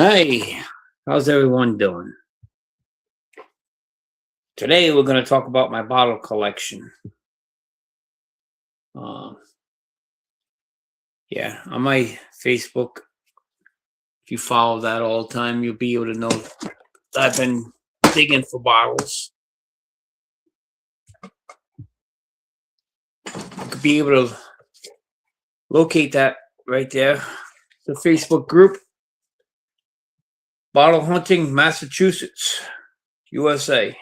Hey, how's everyone doing? Today we're going to talk about my bottle collection. Uh, yeah, on my Facebook, if you follow that all the time, you'll be able to know that I've been digging for bottles. You could be able to locate that right there. The Facebook group, Bottle Hunting, Massachusetts, USA.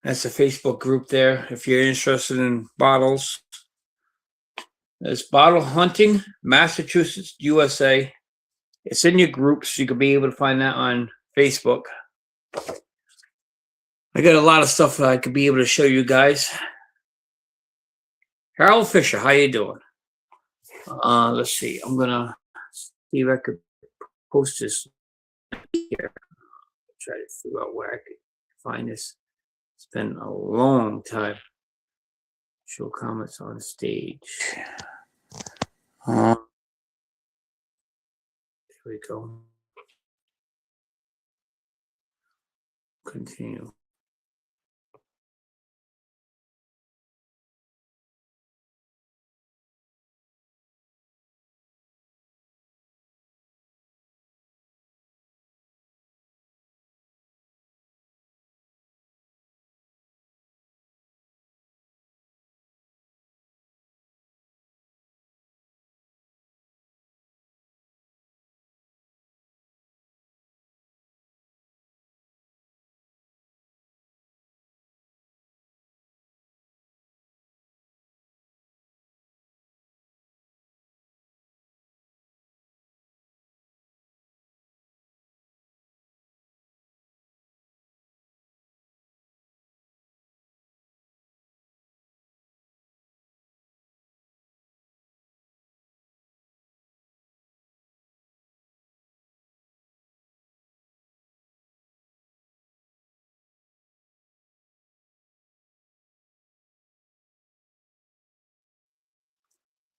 That's the Facebook group there. If you're interested in bottles, it's Bottle Hunting, Massachusetts, USA. It's in your groups. You could be able to find that on Facebook. I got a lot of stuff that I could be able to show you guys. Harold Fisher, how you doing? Let's see. I'm gonna see if I could post this here. Try to figure out where I could find this. It's been a long time. Show comments on stage. There we go. Continue.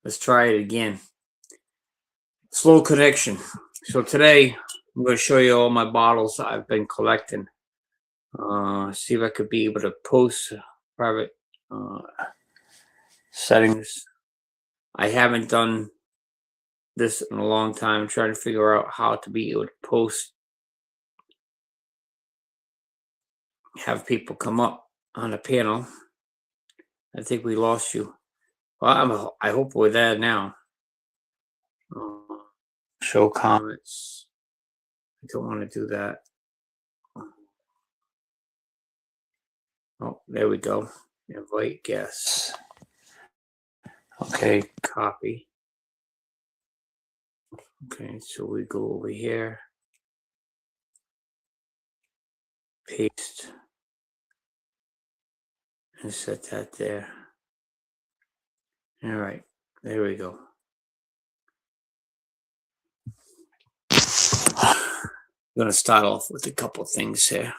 Let's try it again. Slow connection. So today I'm going to show you all my bottles that I've been collecting. See if I could be able to post private settings. I haven't done this in a long time. I'm trying to figure out how to be able to post, have people come up on the panel. I think we lost you. Well, I hope we're there now. Show comments. I don't want to do that. Oh, there we go. Invite guests. Okay, copy. Okay, so we go over here. Paste. And set that there. All right, there we go. I'm going to start off with a couple things here.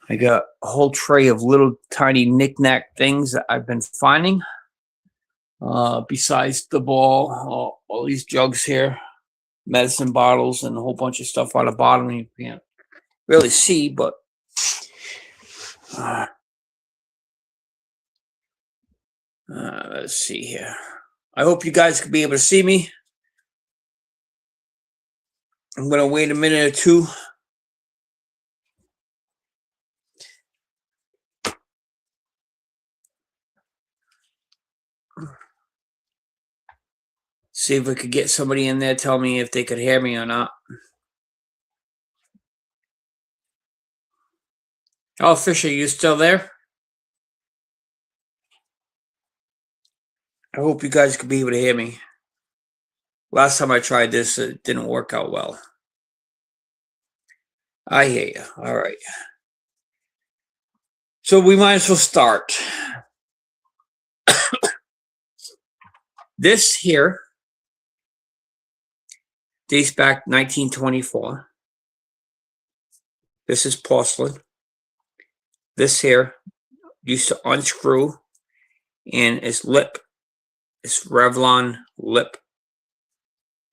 I got a whole tray of little tiny knick-knack things that I've been finding. Besides the ball, all these jugs here, medicine bottles, and a whole bunch of stuff on the bottom you can't really see, but let's see here. I hope you guys can be able to see me. I'm going to wait a minute or two. See if we could get somebody in there, tell me if they could hear me or not. Oh, Fisher, you still there? I hope you guys could be able to hear me. Last time I tried this, it didn't work out well. I hear you. All right. So we might as well start. This here dates back 1924. This is porcelain. This here used to unscrew, and its lip is Revlon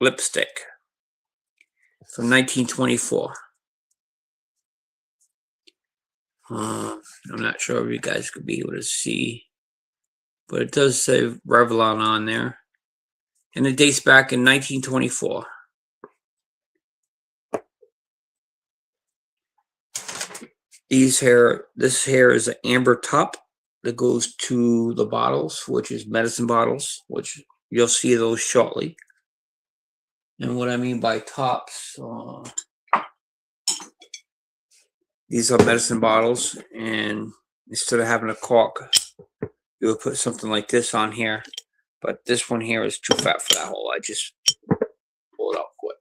lipstick from 1924. I'm not sure if you guys could be able to see, but it does say Revlon on there, and it dates back in 1924. This hair is an amber top that goes to the bottles, which is medicine bottles, which you'll see those shortly. And what I mean by tops, these are medicine bottles, and instead of having a cork, you would put something like this on here. But this one here is too fat for that hole. I just pull it out quick.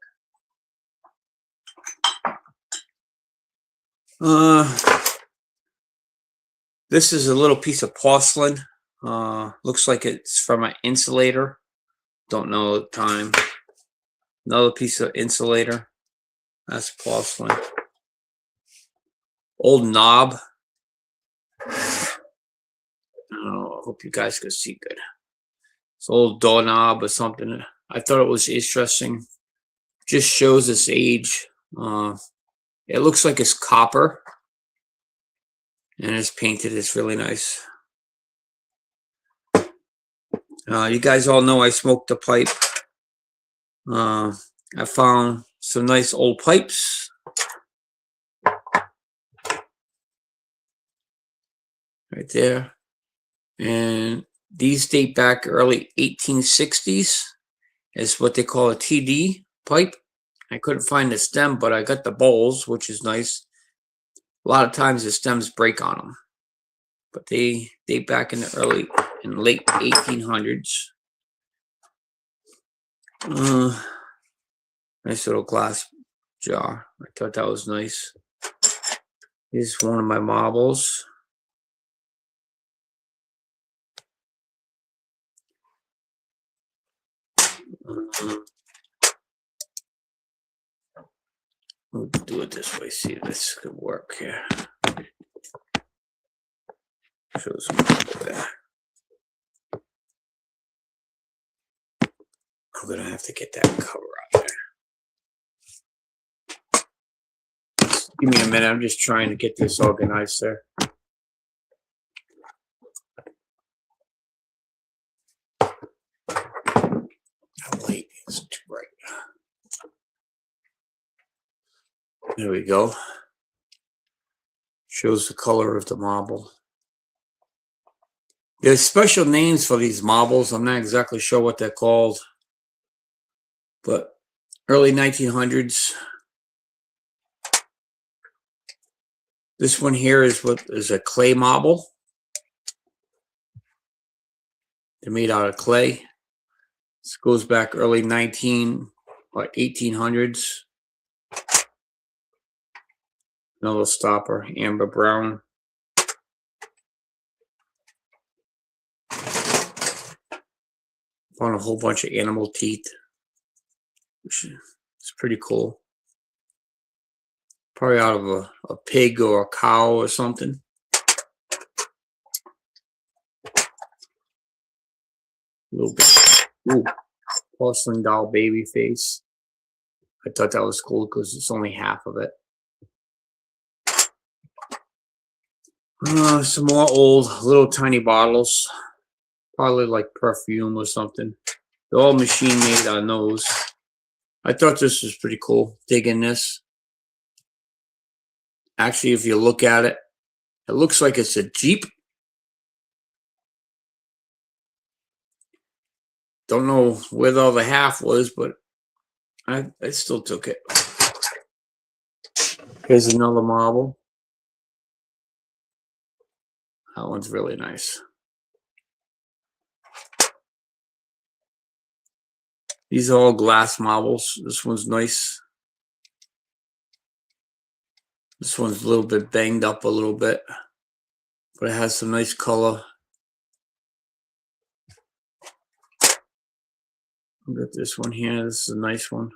This is a little piece of porcelain. Looks like it's from an insulator. Don't know the time. Another piece of insulator. That's porcelain. Old knob. I hope you guys can see good. It's an old doorknob or something. I thought it was interesting. Just shows its age. It looks like it's copper. And it's painted. It's really nice. You guys all know I smoked a pipe. I found some nice old pipes. Right there. And these date back early 1860s. It's what they call a TD pipe. I couldn't find the stem, but I got the bowls, which is nice. A lot of times the stems break on them. But they date back in the late 1800s. Nice little glass jar. I thought that was nice. This is one of my marbles. We'll do it this way. See if this could work here. Shows marble there. I'm gonna have to get that cover out there. Just give me a minute. I'm just trying to get this organized there. How late is it? Right. There we go. Shows the color of the marble. There's special names for these marbles. I'm not exactly sure what they're called. But early 1900s. This one here is what is a clay marble. They're made out of clay. This goes back early 1800s. Another stopper, amber brown. Found a whole bunch of animal teeth, which is pretty cool. Probably out of a pig or a cow or something. A little bit. Ooh, porcelain doll baby face. I thought that was cool because it's only half of it. Some more old little tiny bottles. Probably like perfume or something. They're all machine made on those. I thought this was pretty cool. Digging this. Actually, if you look at it, it looks like it's a Jeep. Don't know where the other half was, but I still took it. Here's another marble. That one's really nice. These are all glass marbles. This one's nice. This one's a little bit banged up a little bit, but it has some nice color. Look at this one here. This is a nice one.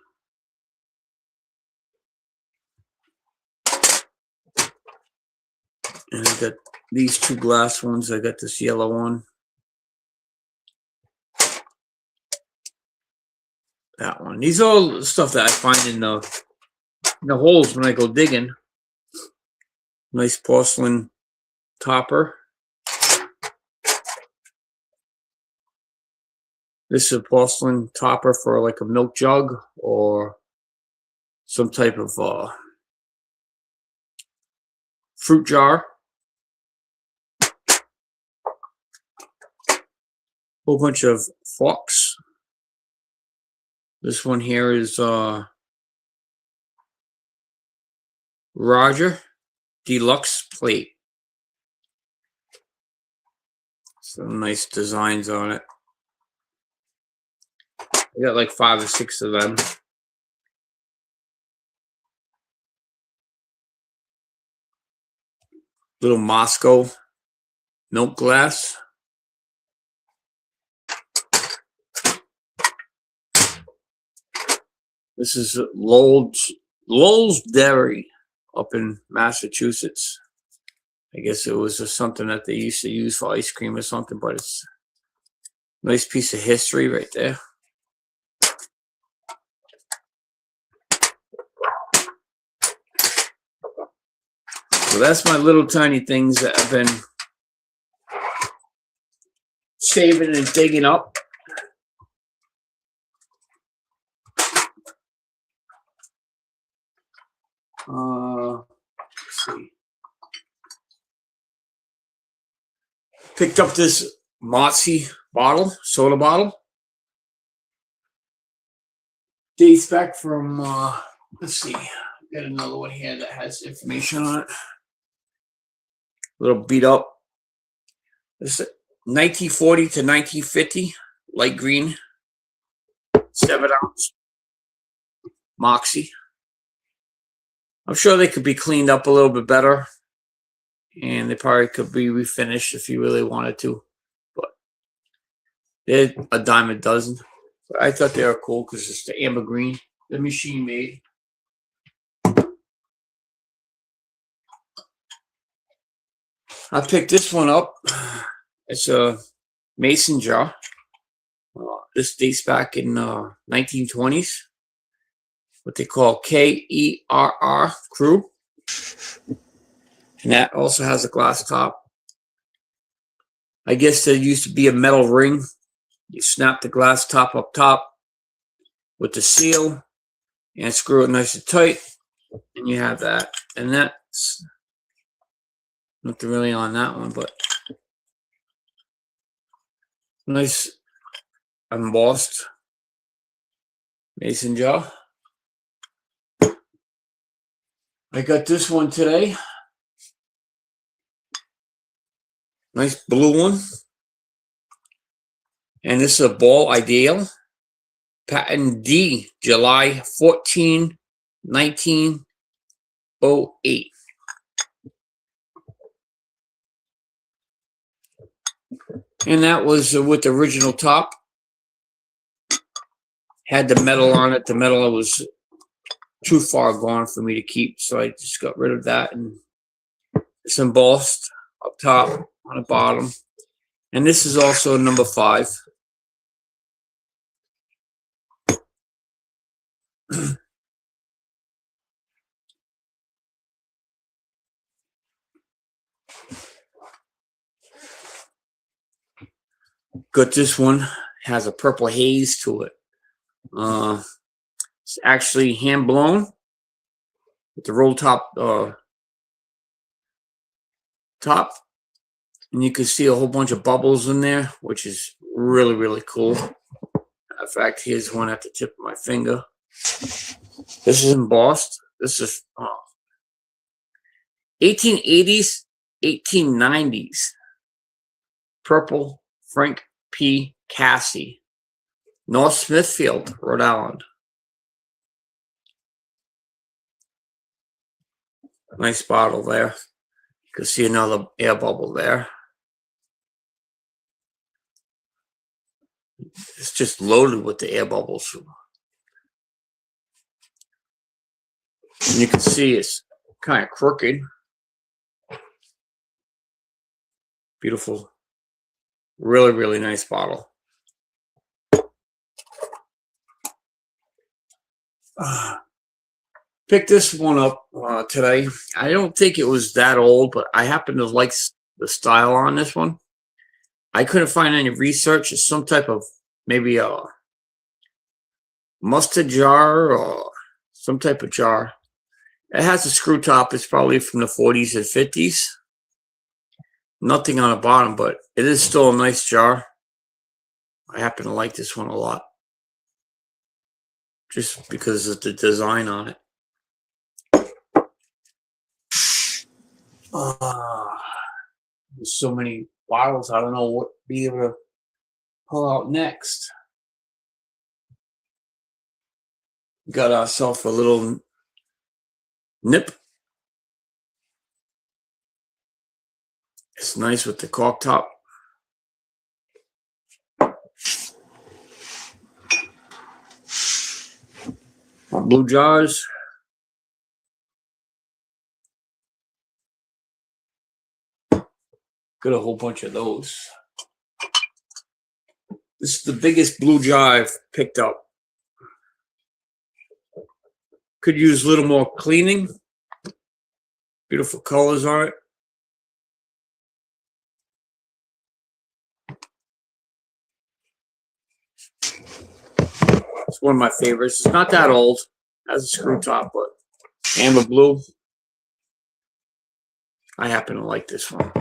got these two glass ones. I got this yellow one. That one. These are all stuff that I find in the holes when I go digging. Nice porcelain topper. This is a porcelain topper for like a milk jug or some type of fruit jar. Whole bunch of forks. This one here is Roger Deluxe plate. Some nice designs on it. I got like 5 or 6 of them. Little Moscow milk glass. This is Lowell's Dairy up in Massachusetts. I guess it was just something that they used to use for ice cream or something, but it's a nice piece of history right there. So that's my little tiny things that I've been saving and digging up. Let's see. Picked up this Mozzie bottle, soda bottle. Dates back from, let's see, got another one here that has information on it. A little beat up. This is 1940 to 1950, light green, 7-ounce Moxie. I'm sure they could be cleaned up a little bit better, and they probably could be refinished if you really wanted to. But they're a dime a dozen. But I thought they were cool because it's the amber green, the machine made. I picked this one up. It's a mason jar. This dates back in 1920s. What they call KERR, crew. And that also has a glass top. I guess there used to be a metal ring. You snap the glass top up top with the seal and screw it nice and tight, and you have that. And that's nothing really on that one, but nice embossed mason jar. I got this one today. Nice blue one. And this is a Ball Ideal. Patent D, July 14, 1908. And that was with the original top. Had the metal on it. The metal was too far gone for me to keep, so I just got rid of that, and it's embossed up top on the bottom. And this is also number 5. Got this one, has a purple haze to it. It's actually hand blown with the roll top and you can see a whole bunch of bubbles in there, which is really, really cool. In fact, here's one at the tip of my finger. This is embossed. This is 1880s, 1890s. Purple Frank P. Cassie, North Smithfield, Rhode Island. Nice bottle there. You can see another air bubble there. It's just loaded with the air bubbles. And you can see it's kind of crooked. Beautiful. Really, really nice bottle. Picked this one up today. I don't think it was that old, but I happen to like the style on this one. I couldn't find any research. It's some type of maybe a mustard jar or some type of jar. It has a screw top. It's probably from the 40s and 50s. Nothing on the bottom, but it is still a nice jar. I happen to like this one a lot. Just because of the design on it. There's so many bottles. I don't know what to be able to pull out next. Got ourselves a little nip. It's nice with the cork top. Blue jars. Got a whole bunch of those. This is the biggest blue jar I've picked up. Could use a little more cleaning. Beautiful colors on it. It's one of my favorites. It's not that old. It has a screw top, but amber blue. I happen to like this one.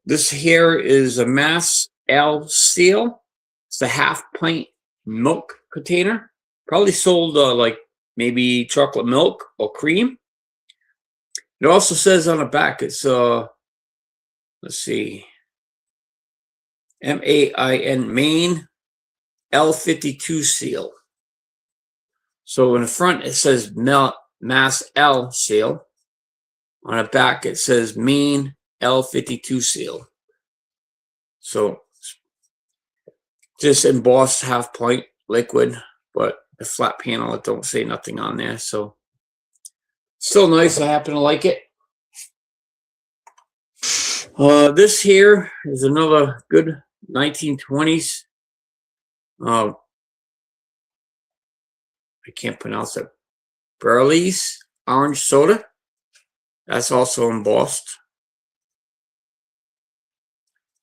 This here is a Mass L Seal. It's a half pint milk container. Probably sold like maybe chocolate milk or cream. It also says on the back it's let's see, MAIN Main L52 seal. So in the front it says Mass L Seal. On the back it says Main L52 seal. So just embossed half pint liquid, but a flat panel. It don't say nothing on there. So still nice. I happen to like it. This here is another good 1920s. I can't pronounce it. Burley's orange soda. That's also embossed.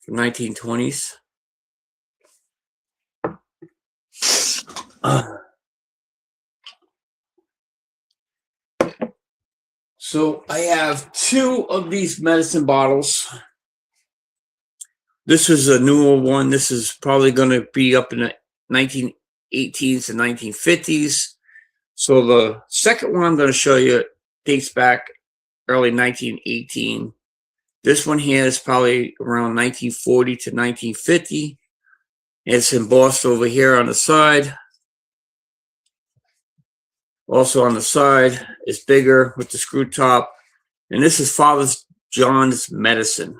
From 1920s. So I have two of these medicine bottles. This is a newer one. This is probably going to be up in the 1918s and 1950s. So the second one I'm going to show you dates back early 1918. This one here is probably around 1940 to 1950. It's embossed over here on the side. Also on the side, it's bigger with the screw top. And this is Father John's Medicine.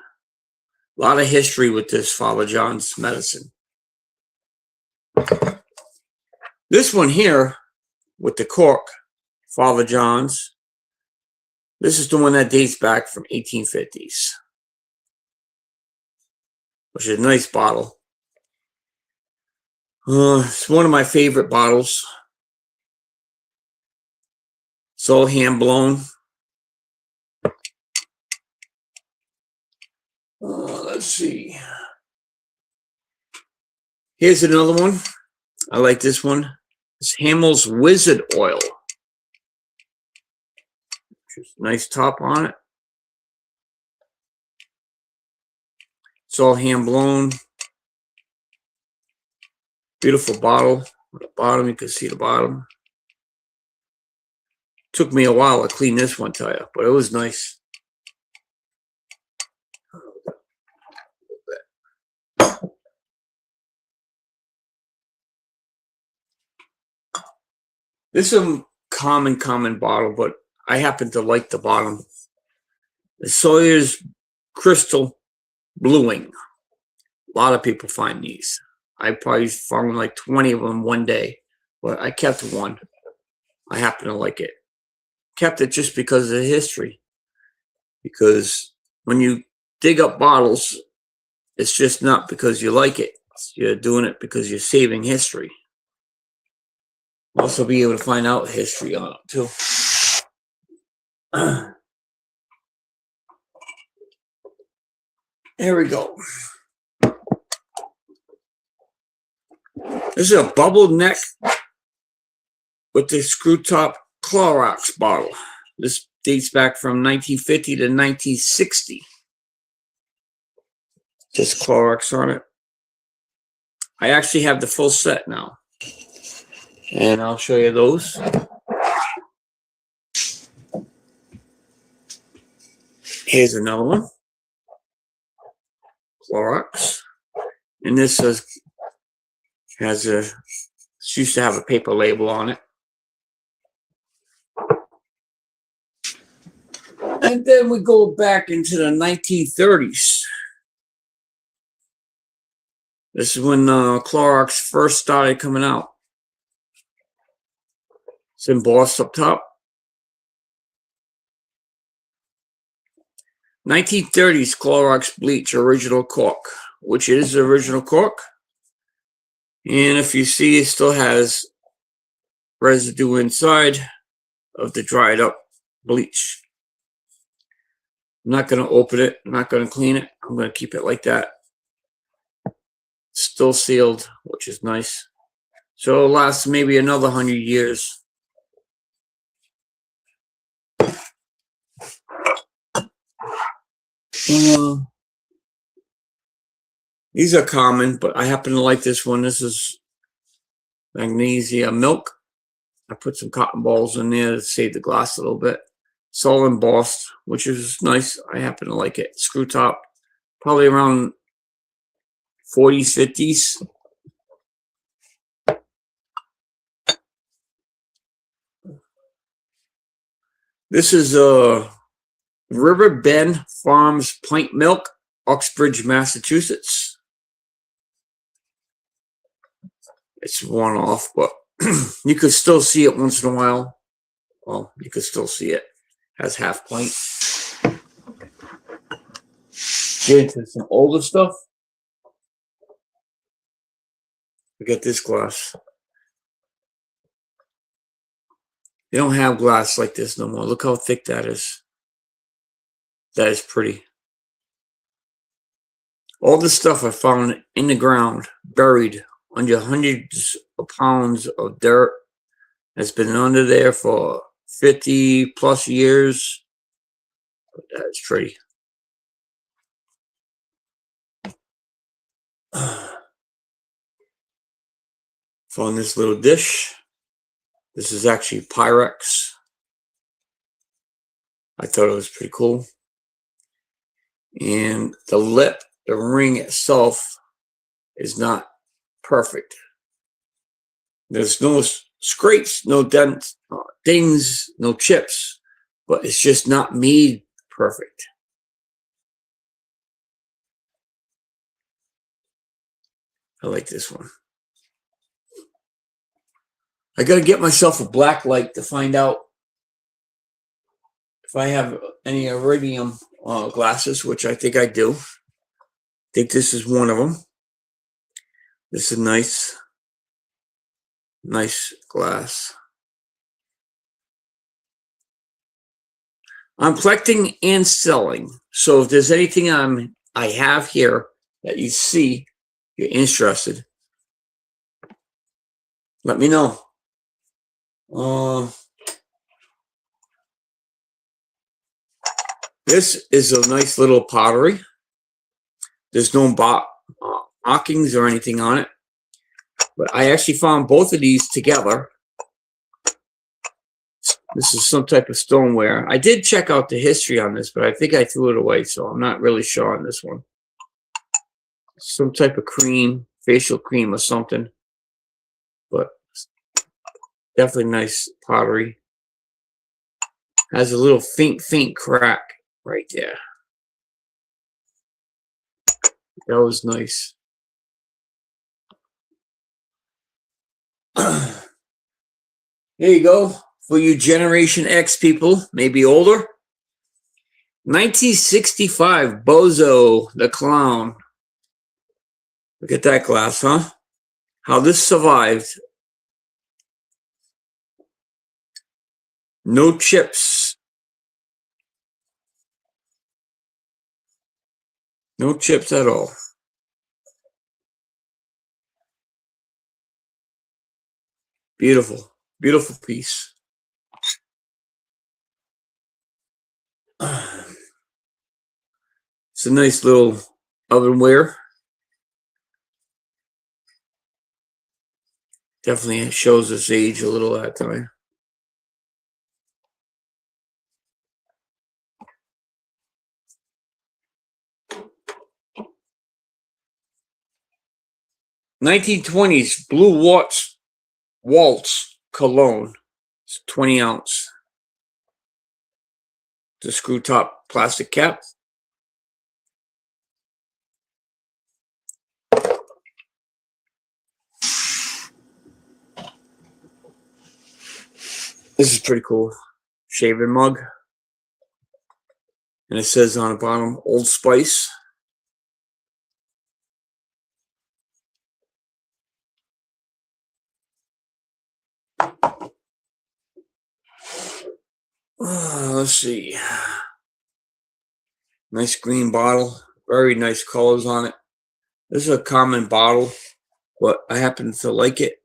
A lot of history with this Father John's Medicine. This one here with the cork, Father John's. This is the one that dates back from 1850s. Which is a nice bottle. It's one of my favorite bottles. It's all hand blown. Let's see. Here's another one. I like this one. It's Hamel's Wizard Oil. Just nice top on it. It's all hand blown. Beautiful bottle. At the bottom, you can see the bottom. Took me a while to clean this one tire, but it was nice. This is a common bottle, but I happen to like the bottom. The Sawyer's Crystal Bluing. A lot of people find these. I probably found like 20 of them one day, but I kept one. I happen to like it. kept it just because of the history. Because when you dig up bottles, it's just not because you like it. You're doing it because you're saving history. Also be able to find out history on it too. Here we go. This is a bubble neck with the screw top Clorox bottle. This dates back from 1950 to 1960. Just Clorox on it. I actually have the full set now. And I'll show you those. Here's another one. Clorox. And this has a, it used to have a paper label on it. And then we go back into the 1930s. This is when Clorox first started coming out. It's embossed up top. 1930s Clorox bleach original cork, which is the original cork. And if you see, it still has residue inside of the dried up bleach. I'm not going to open it. I'm not going to clean it. I'm going to keep it like that. Still sealed, which is nice. So it'll last maybe another 100 years. These are common, but I happen to like this one. This is magnesia milk. I put some cotton balls in there to save the glass a little bit. It's all embossed, which is nice. I happen to like it. Screw top, probably around 40s, 50s. This is River Bend Farms Pint Milk, Uxbridge, Massachusetts. It's one off, but you could still see it once in a while. Well, you could still see it. Has half pint. Get into some older stuff. We got this glass. They don't have glass like this no more. Look how thick that is. That is pretty. All this stuff I found in the ground, buried under hundreds of pounds of dirt. It's been under there for 50 plus years. That's pretty. Found this little dish. This is actually Pyrex. I thought it was pretty cool. And the lip, the ring itself, is not perfect. There's no scrapes, no dents, dings, no chips, but it's just not made perfect. I like this one. I got to get myself a black light to find out if I have any iridium glasses, which I think I do. I think this is one of them. This is nice glass. I'm collecting and selling. So if there's anything I have here that you see, you're interested, let me know. This is a nice little pottery. There's no markings or anything on it. But I actually found both of these together. This is some type of stoneware. I did check out the history on this, but I think I threw it away, so I'm not really sure on this one. Some type of cream, facial cream or something. But definitely nice pottery. Has a little faint crack right there. That was nice. There you go. For you Generation X people, maybe older. 1965, Bozo the Clown. Look at that glass, huh? How this survived. No chips. No chips at all. Beautiful, beautiful piece. It's a nice little ovenware. Definitely shows its age a little at that time. $1920s Blue Waltz Cologne. It's 20 ounce. The screw top plastic cap. This is pretty cool. Shaving mug. And it says on the bottom, Old Spice. Let's see. Nice green bottle. Very nice colors on it. This is a common bottle, but I happen to like it.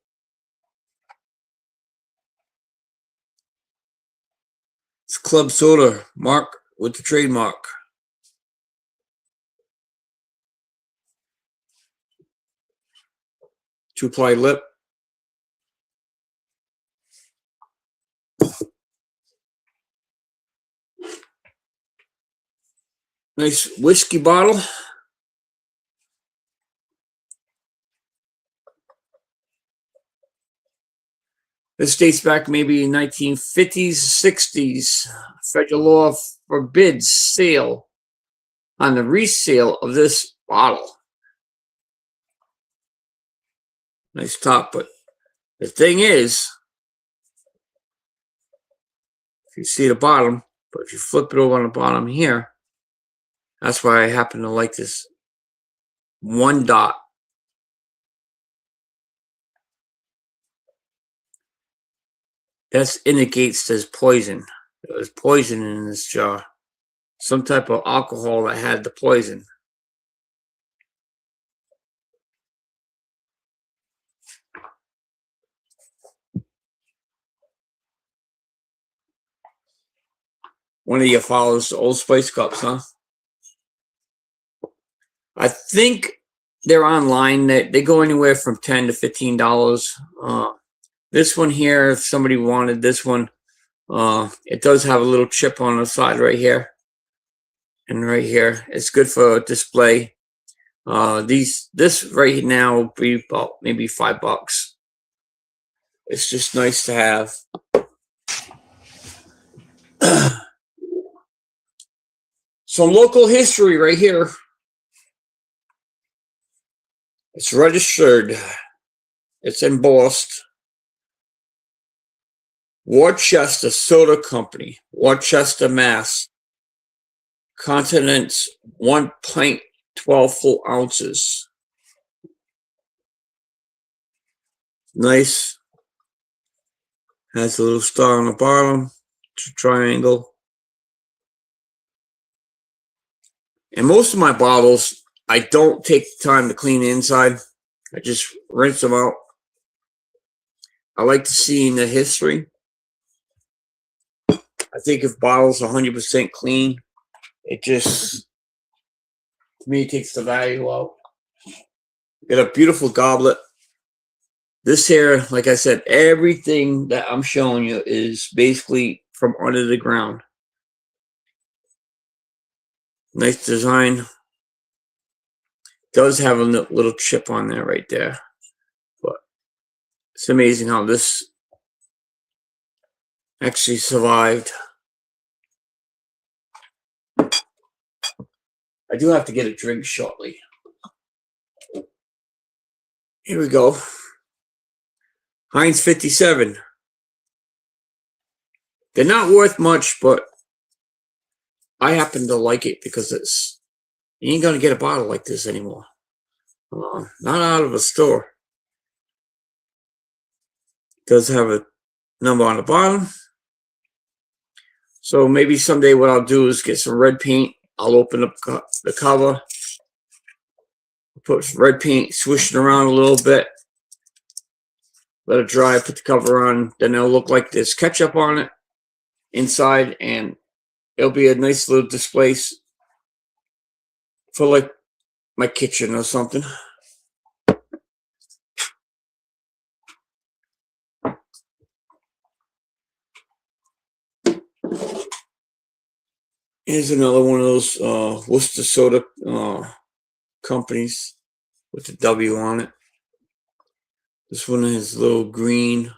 It's club soda mark with the trademark. Two-ply lip. Nice whiskey bottle. This dates back maybe 1950s, 60s. Federal law forbids sale on the resale of this bottle. Nice top, but the thing is, if you see the bottom, but if you flip it over on the bottom here, that's why I happen to like this one dot. That indicates there's poison. There's poison in this jar. Some type of alcohol that had the poison. One of you follows the Old Spice cups, huh? I think they're online. They go anywhere from $10 to $15. This one here, if somebody wanted this one, it does have a little chip on the side right here and right here. It's good for display. This right now will be about maybe $5. It's just nice to have. Some local history right here. It's registered. It's embossed. Worcester Soda Company, Worcester, Mass. Continents 1 pint, 12 full ounces. Nice. Has a little star on the bottom. It's a triangle. And most of my bottles, I don't take the time to clean the inside. I just rinse them out. I like to see in the history. I think if bottles are 100% clean, it just, to me, takes the value out. Got a beautiful goblet. This here, like I said, everything that I'm showing you is basically from under the ground. Nice design. Does have a little chip on there right there. But it's amazing how this actually survived. I do have to get a drink shortly. Here we go. Heinz 57. They're not worth much, but I happen to like it because you ain't gonna get a bottle like this anymore. Not out of a store. It does have a number on the bottom. So maybe someday what I'll do is get some red paint. I'll open up the cover, put some red paint, swish it around a little bit, let it dry, put the cover on, then it'll look like there's ketchup on it inside, and it'll be a nice little display for like my kitchen or something. Here's another one of those Worcester soda companies with the W on it. This one has a little green.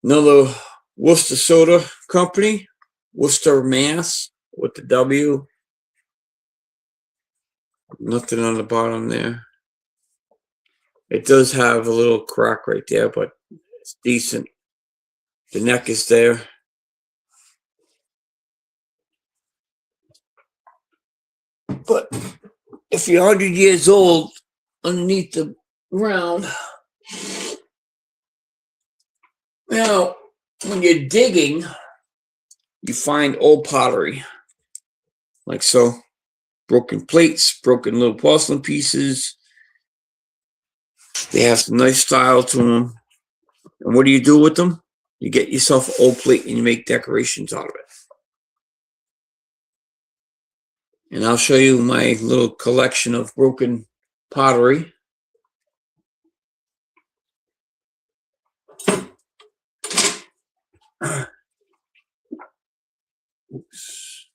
Another Worcester soda company, Worcester, Mass, with the W. Nothing on the bottom there. It does have a little crack right there, but it's decent. The neck is there. But if you're 100 years old, underneath the ground, now, when you're digging, you find old pottery, like so. Broken plates, broken little porcelain pieces. They have some nice style to them. And what do you do with them? You get yourself an old plate and you make decorations out of it. And I'll show you my little collection of broken pottery. Oops.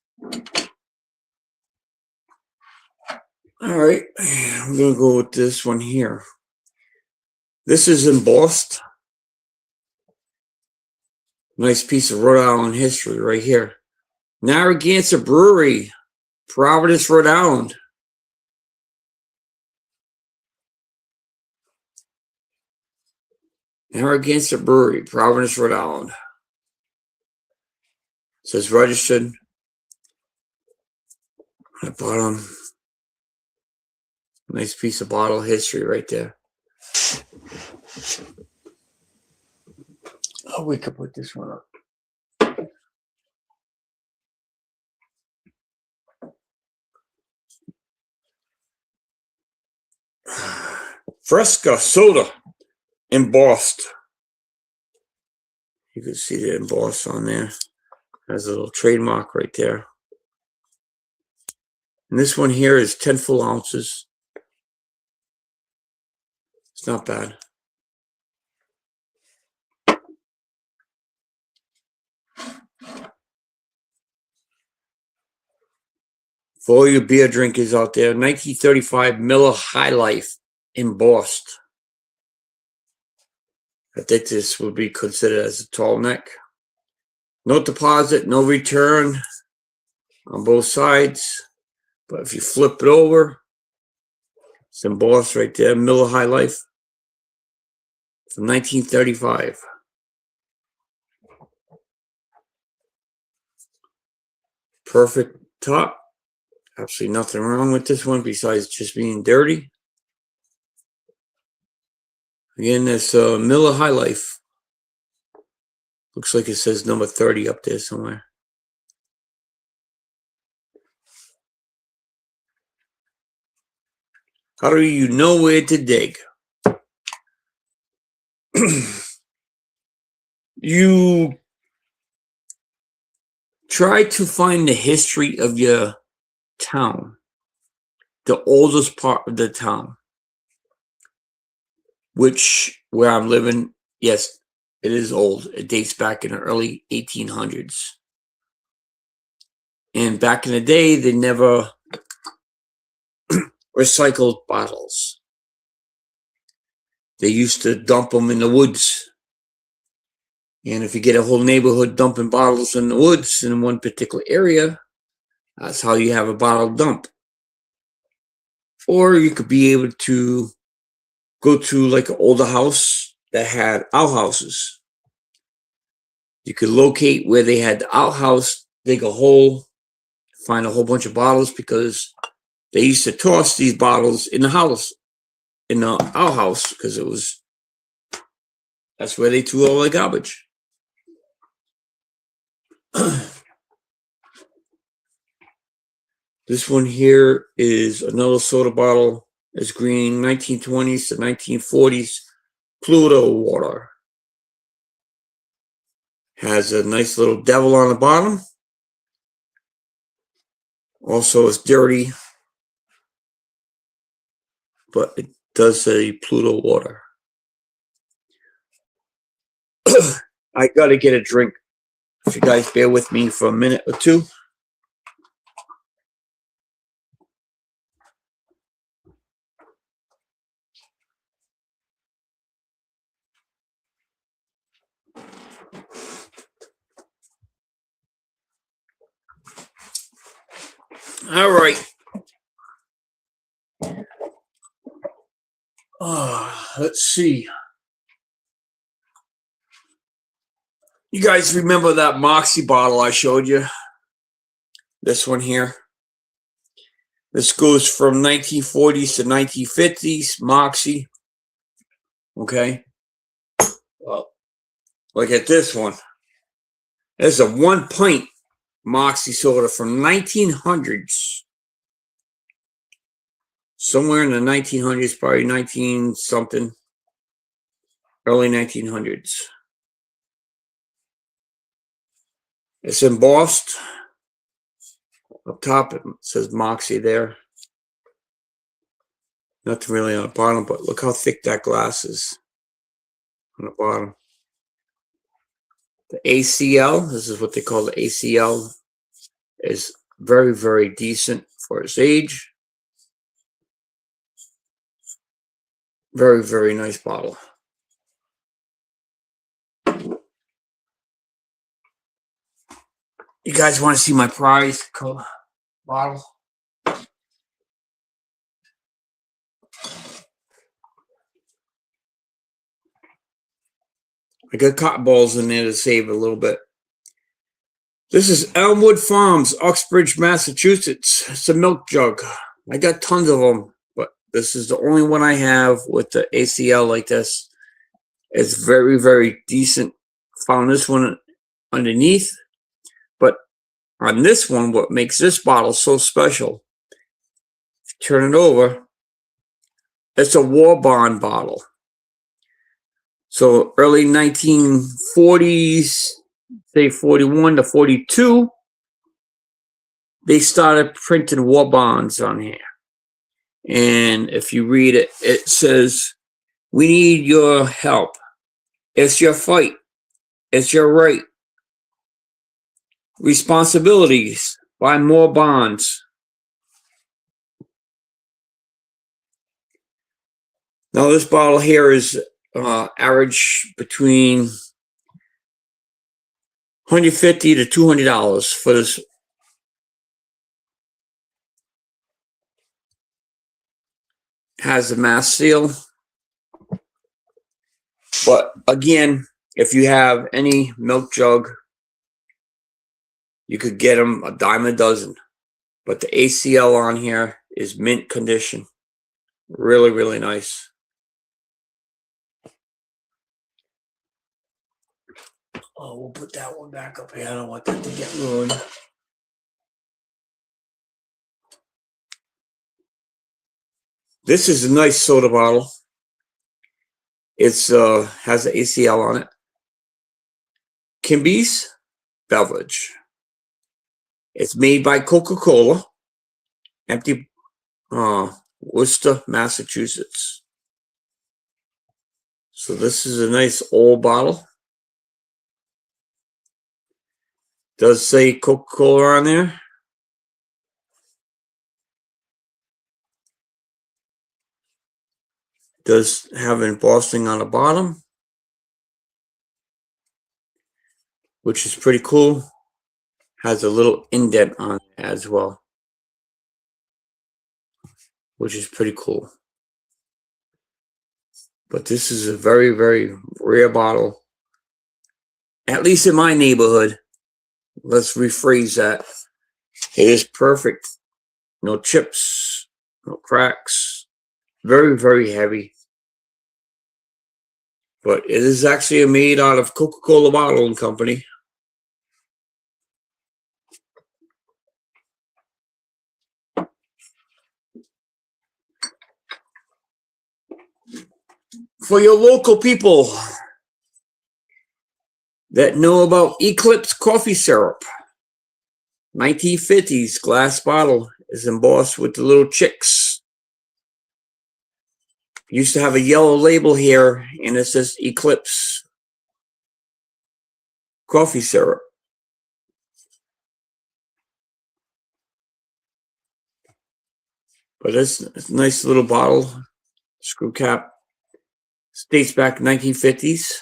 All right, I'm going to go with this one here. This is embossed. Nice piece of Rhode Island history right here. Narragansett Brewery, Providence, Rhode Island. Narragansett Brewery, Providence, Rhode Island. It says registered. At the bottom. Nice piece of bottle history right there. Oh, we could put this one up. Fresca soda embossed. You can see the embossed on there. There's a little trademark right there. And this one here is 10 full ounces. It's not bad. For all you beer drinkers out there, 1935 Miller High Life embossed. I think this would be considered as a tall neck. No deposit, no return on both sides. But if you flip it over, it's embossed right there, Miller High Life from 1935. Perfect top. Absolutely nothing wrong with this one besides just being dirty. Again, that's Miller High Life. Looks like it says number 30 up there somewhere. How do you know where to dig? You try to find the history of your town, the oldest part of the town, which where I'm living, yes, it is old. It dates back in the early 1800s. And back in the day, they never recycled bottles. They used to dump them in the woods. And if you get a whole neighborhood dumping bottles in the woods in one particular area, That's how you have a bottle dump. Or you could be able to go to like an older house that had outhouses. You could locate where they had the outhouse, dig a hole, find a whole bunch of bottles, because they used to toss these bottles in the house, in the outhouse, because that's where they threw all the garbage. This one here is another soda bottle. It's green, 1920s to 1940s, Pluto water. Has a nice little devil on the bottom. Also, it's dirty, but it does say Pluto water. I gotta get a drink. If you guys bear with me for a minute or two. All right. Let's see. You guys remember that Moxie bottle I showed you? This one here. This goes from 1940s to 1950s, Moxie. Okay. Well, look at this one. There's a 1 pint Moxie soda from 1900s. Somewhere in the 1900s, probably 19 something, early 1900s. It's embossed. Up top, it says Moxie there. Nothing really on the bottom, but look how thick that glass is on the bottom. The ACL, this is what they call the ACL, is very, very decent for its age. Very, very nice bottle. You guys want to see my prize bottle? I got cotton balls in there to save a little bit. This is Elmwood Farms, Uxbridge, Massachusetts. It's a milk jug. I got tons of them, but this is the only one I have with the ACL like this. It's very, very decent. Found this one underneath, but on this one, what makes this bottle so special, turn it over, it's a war bond bottle. So early 1940s, say 41 to 42, they started printing war bonds on here. And if you read it, it says, "We need your help. It's your fight. It's your right. Responsibilities. Buy more bonds." Now this bottle here is average between $150 to $200 for this. Has a mass seal. But again, if you have any milk jug, you could get them a dime a dozen. But the ACL on here is mint condition. Really, really nice. Oh, we'll put that one back up here. I don't want that to get ruined. This is a nice soda bottle. It's has an ACL on it. Kimby's beverage. It's made by Coca-Cola. Empty, Worcester, Massachusetts. So this is a nice old bottle. Does say Coca-Cola on there. Does have embossing on the bottom, which is pretty cool. Has a little indent on it as well, which is pretty cool. But this is a very, very rare bottle, at least in my neighborhood. Let's rephrase that. It is perfect. No chips, no cracks. Very, very heavy. But it is actually made out of Coca-Cola Bottling Company. For your local people that know about Eclipse coffee syrup, 1950s glass bottle is embossed with the little chicks. Used to have a yellow label here, and it says Eclipse coffee syrup. But it's a nice little bottle, screw cap. Dates back 1950s.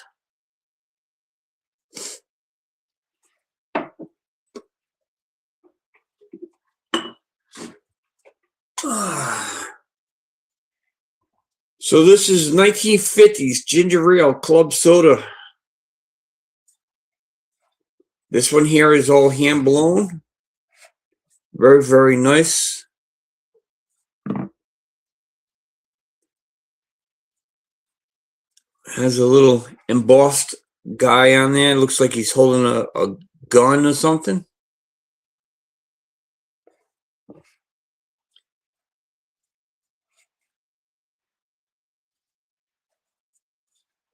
So this is 1950s ginger ale club soda. This one here is all hand blown. Very, very nice. Has a little embossed guy on there. Looks like he's holding a gun or something.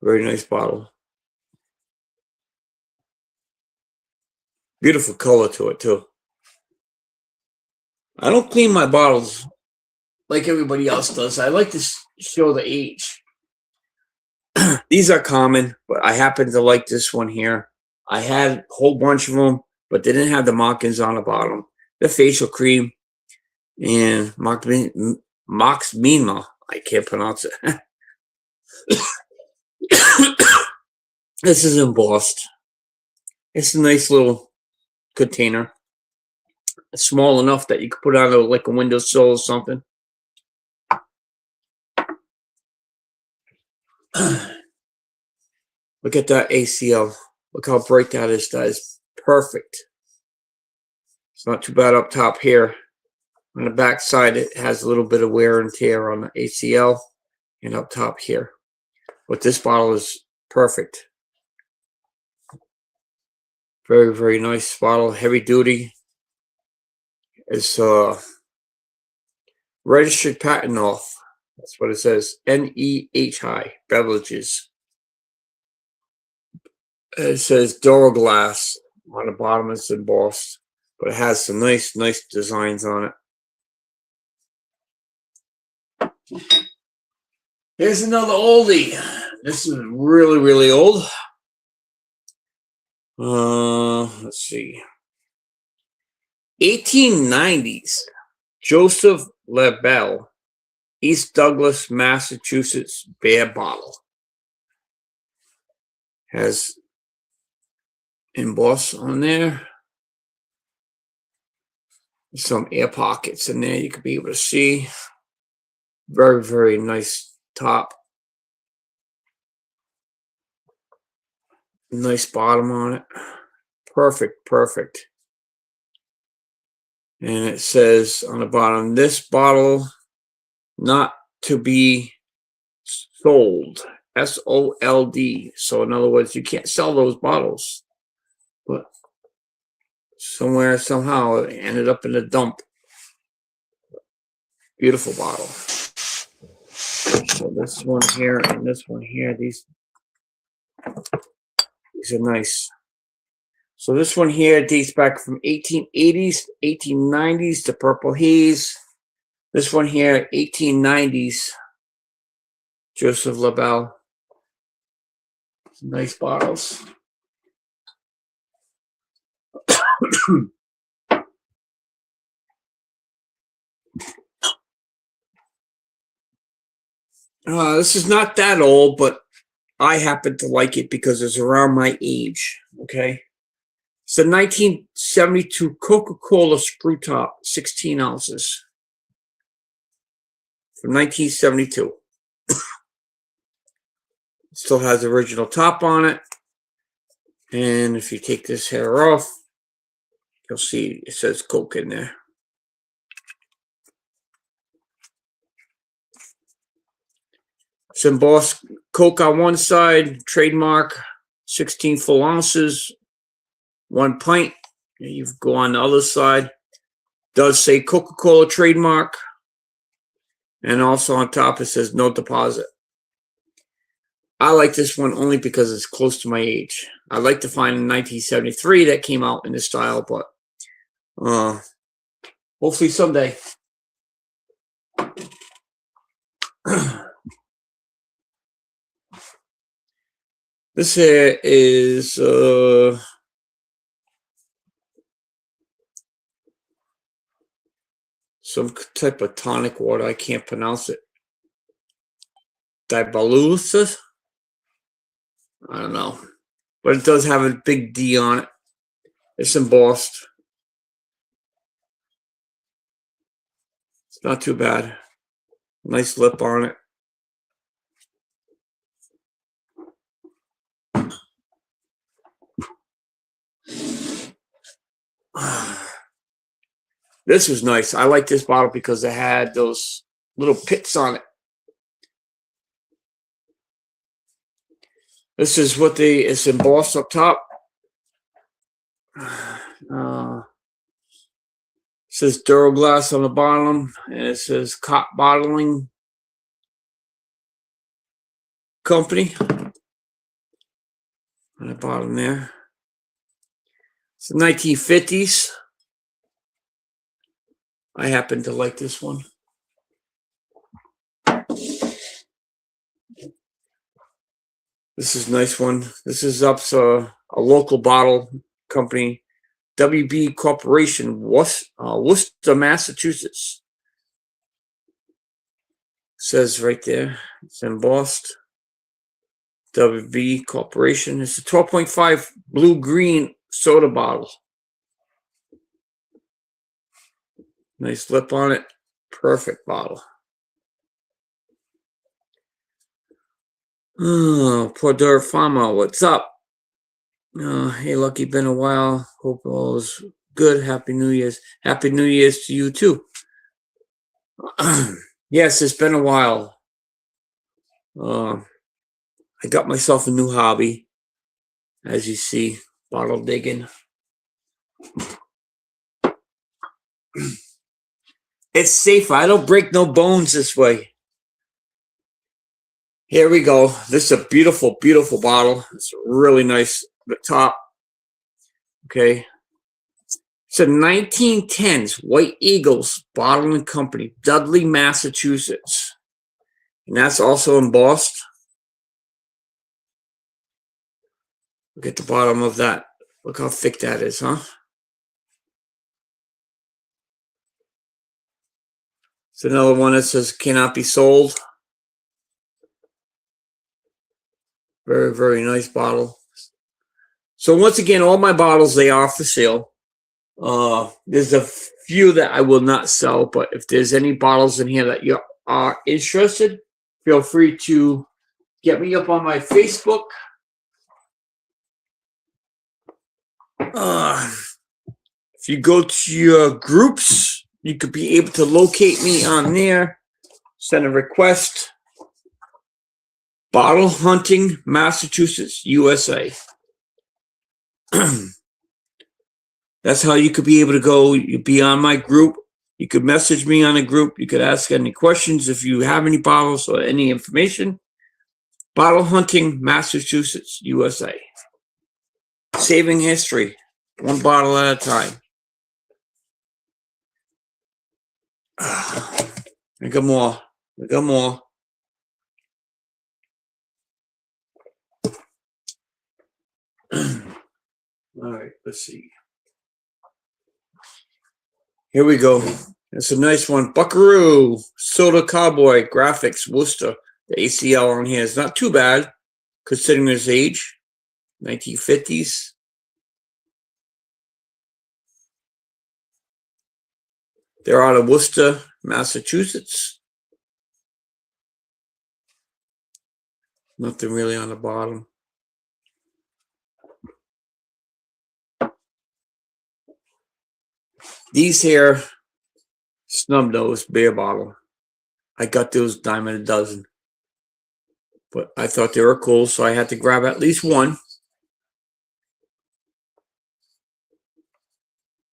Very nice bottle. Beautiful color to it too. I don't clean my bottles like everybody else does. I like to show the age. These are common, but I happen to like this one here. I had a whole bunch of them, but they didn't have the markings on the bottom. The facial cream and Max Mima. I can't pronounce it. This is embossed. It's a nice little container. It's small enough that you could put on like a windowsill or something. Look at that ACL. Look how bright that is. That is perfect. It's not too bad up top here. On the back side, it has a little bit of wear and tear on the ACL and up top here. But this bottle is perfect. Very, very nice bottle. Heavy duty. It's registered patent off. That's what it says. NEHI Beverages. It says Duraglass on the bottom. It's embossed, but it has some nice designs on it. Here's another oldie. This is really, really old. Let's see. 1890s. Joseph LaBelle, East Douglas, Massachusetts, beer bottle. Has embossed on there. Some air pockets in there you could be able to see. Very, very nice top. Nice bottom on it. Perfect, perfect. And it says on the bottom, this bottle not to be sold. SOLD. So in other words, you can't sell those bottles. But somewhere, somehow, it ended up in the dump. Beautiful bottle. So this one here and this one here, these are nice. So this one here dates back from 1880s, 1890s to Purple Haze. This one here, 1890s. Joseph LaBelle. Some nice bottles. This is not that old, but I happen to like it because it's around my age. Okay. It's a 1972 Coca-Cola screw top, 16 ounces. From 1972. Still has the original top on it. And if you take this hair off, you'll see it says Coke in there. It's embossed Coke on one side, trademark, 16 full ounces, 1 pint. You go on the other side. Does say Coca-Cola trademark. And also on top it says no deposit. I like this one only because it's close to my age. I'd like to find a 1973 that came out in this style, but hopefully someday. This here is some type of tonic water. I can't pronounce it. Diabolus? I don't know. But it does have a big D on it. It's embossed. It's not too bad. Nice lip on it. This was nice. I like this bottle because it had those little pits on it. This is what it's embossed up top. It says Duraglass on the bottom, and it says Cop Bottling Company on the bottom there. It's the 1950s. I happen to like this one. This is a nice one. This is up to a local bottle company, WB Corporation, Worcester, Massachusetts. Says right there, it's embossed. WB Corporation. It's a 12.5 blue-green soda bottle. Nice lip on it. Perfect bottle. Oh, Pordura Pharma, what's up? Hey, Lucky, been a while. Hope all is good. Happy New Year's. Happy New Year's to you, too. Yes, it's been a while. I got myself a new hobby, as you see, bottle digging. It's safer. I don't break no bones this way. Here we go. This is a beautiful, beautiful bottle. It's really nice. The top. Okay. It's a 1910s White Eagles Bottling Company, Dudley, Massachusetts. And that's also embossed. Look at the bottom of that. Look how thick that is, huh? It's another one that says cannot be sold. Very, very nice bottle. So once again, all my bottles, they are for sale. There's a few that I will not sell, but if there's any bottles in here that you are interested, feel free to get me up on my Facebook. If you go to your groups, you could be able to locate me on there. Send a request. Bottle Hunting, Massachusetts, USA. That's how you could be able to go. You'd be on my group. You could message me on a group. You could ask any questions if you have any bottles or any information. Bottle Hunting, Massachusetts, USA. Saving history, one bottle at a time. I got more. I got more. All right, let's see. Here we go. It's a nice one. Buckaroo Soda Cowboy Graphics Worcester. The ACL on here is not too bad considering his age. 1950s. They're out of Worcester, Massachusetts. Nothing really on the bottom. These here, snub nose beer bottle. I got those dime a dozen. But I thought they were cool, so I had to grab at least one.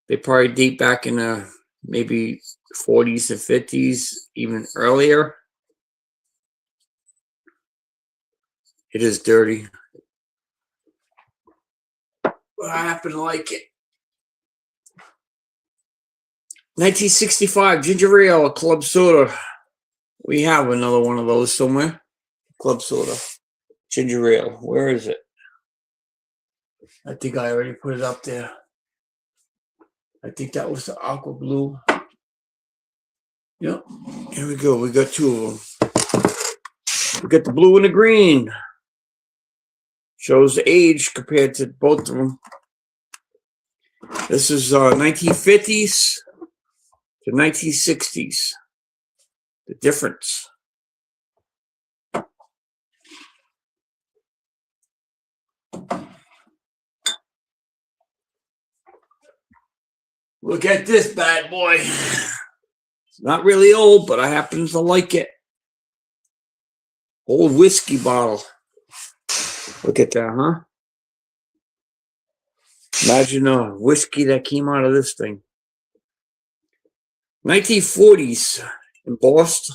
They probably date back in the maybe 40s and 50s, even earlier. It is dirty, but I happen to like it. 1965 ginger ale, club soda. We have another one of those somewhere. Club soda, ginger ale. Where is it? I think I already put it up there. I think that was the aqua blue. Yep. Here we go. We got two of them. We got the blue and the green. Shows the age compared to both of them. This is 1950s to 1960s. The difference. Look at this bad boy. It's not really old, but I happen to like it. Old whiskey bottle. Look at that, huh? Imagine a whiskey that came out of this thing. 1940s, embossed.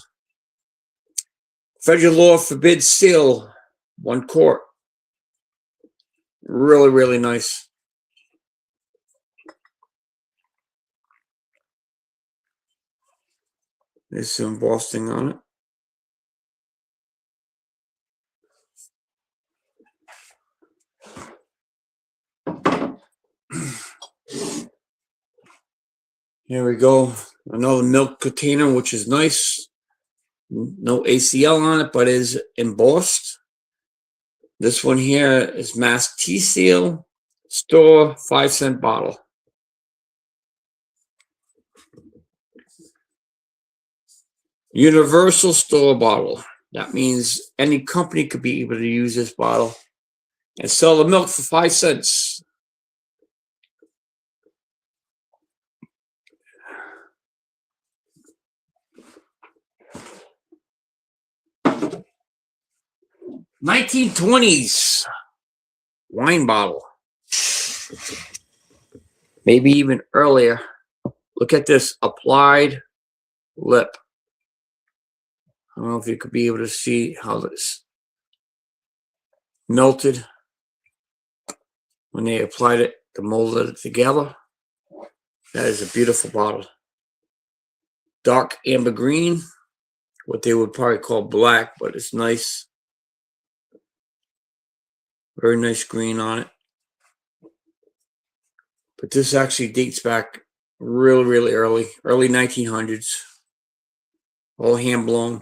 Federal law forbids sale, 1 quart. Really, really nice. There's some embossing on it. Here we go. Another milk container, which is nice. No ACL on it, but is embossed. This one here is Mass Tea Seal, store, 5-cent bottle. Universal store bottle. That means any company could be able to use this bottle and sell the milk for 5 cents. $1920s wine bottle. Maybe even earlier. Look at this applied lip. I don't know if you could be able to see how this melted when they applied it to mold it together. That is a beautiful bottle. Dark amber green, what they would probably call black, but it's nice. Very nice green on it. But this actually dates back really, really early 1900s. All hand blown.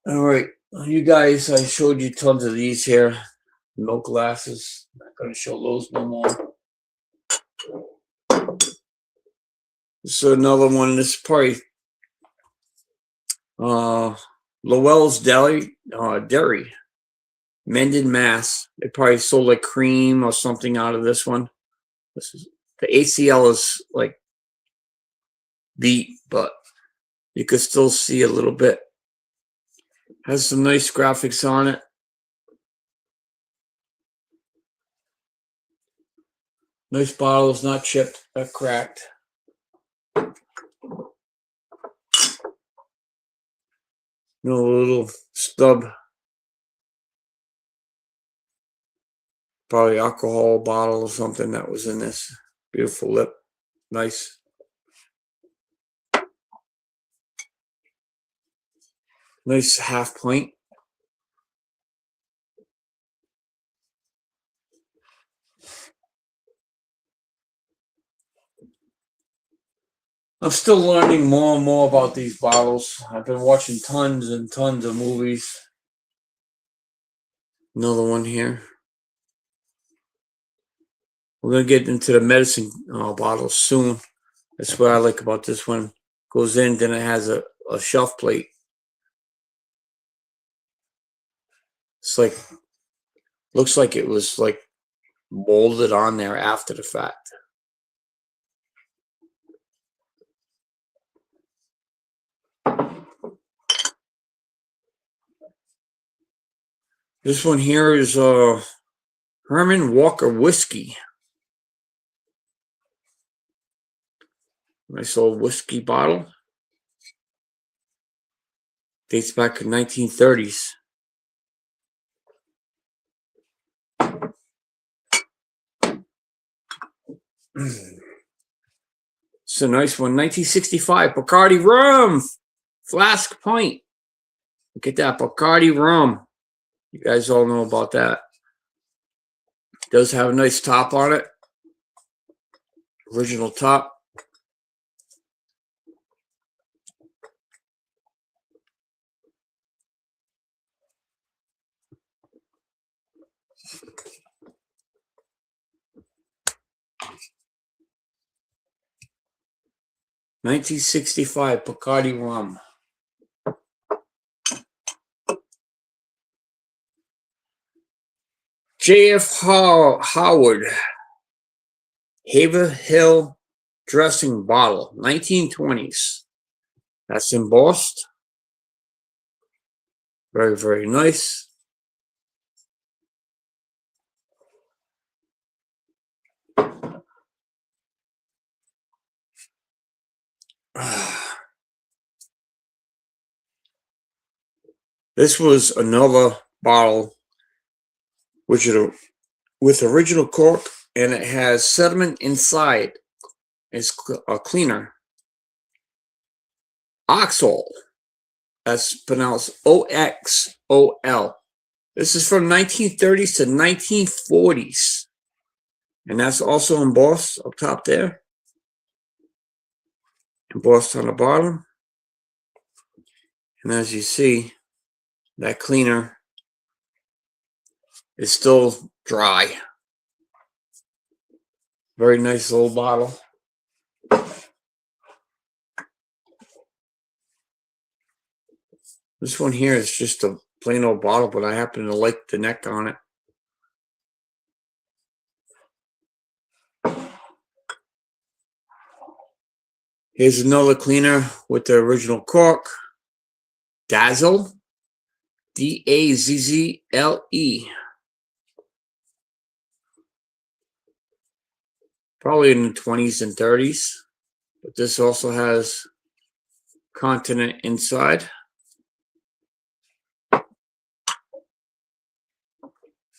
All right, you guys, I showed you tons of these here. Milk glasses. Not going to show those no more. This is another one. This is probably Lowell's Dairy, Mendon, Mass. They probably sold like cream or something out of this one. This is the ACL is like beat, but you could still see a little bit. Has some nice graphics on it. Nice bottles, not chipped, not cracked. No little stub. Probably alcohol bottle or something that was in this. Beautiful lip. Nice. Nice half pint. I'm still learning more and more about these bottles. I've been watching tons and tons of movies. Another one here. We're going to get into the medicine bottles soon. That's what I like about this one. Goes in, then it has a shelf plate. It's like, looks like it was like molded on there after the fact. This one here is Herman Walker whiskey. Nice old whiskey bottle. Dates back to 1930s. It's a nice one. 1965 Bacardi rum. Flask pint. Look at that Bacardi rum. You guys all know about that. It does have a nice top on it. Original top. $1965 Bacardi rum. J.F. Howard Haverhill dressing bottle, 1920s. That's embossed. Very, very nice. This was another bottle with original cork, and it has sediment inside. It's a cleaner. Oxol. That's pronounced O-X-O-L. This is from 1930s to 1940s. And that's also embossed up top there. Embossed on the bottom. And as you see, that cleaner is still dry. Very nice little bottle. This one here is just a plain old bottle, but I happen to like the neck on it. Here's another cleaner with the original cork. Dazzle. D-A-Z-Z-L-E. Probably in the 20s and 30s. But this also has continent inside.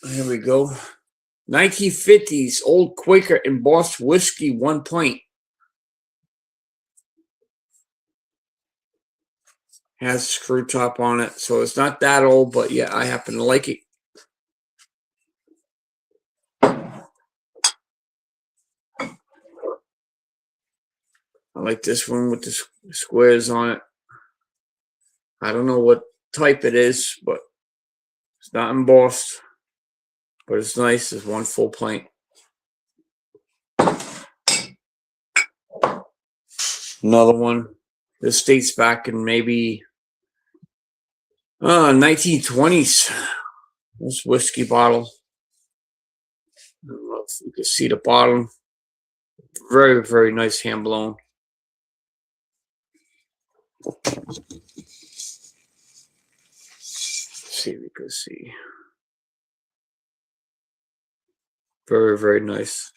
Here we go. 1950s Old Quaker embossed whiskey, 1 pint. Has a screw top on it, so it's not that old, but yeah, I happen to like it. I like this one with the squares on it. I don't know what type it is, but it's not embossed. But it's nice. It's 1 full pint. Another one. This dates back in maybe 1920s. This whiskey bottle. I don't know if you can see the bottom. Very, very nice hand blown. Let's see if you can see. Very, very nice.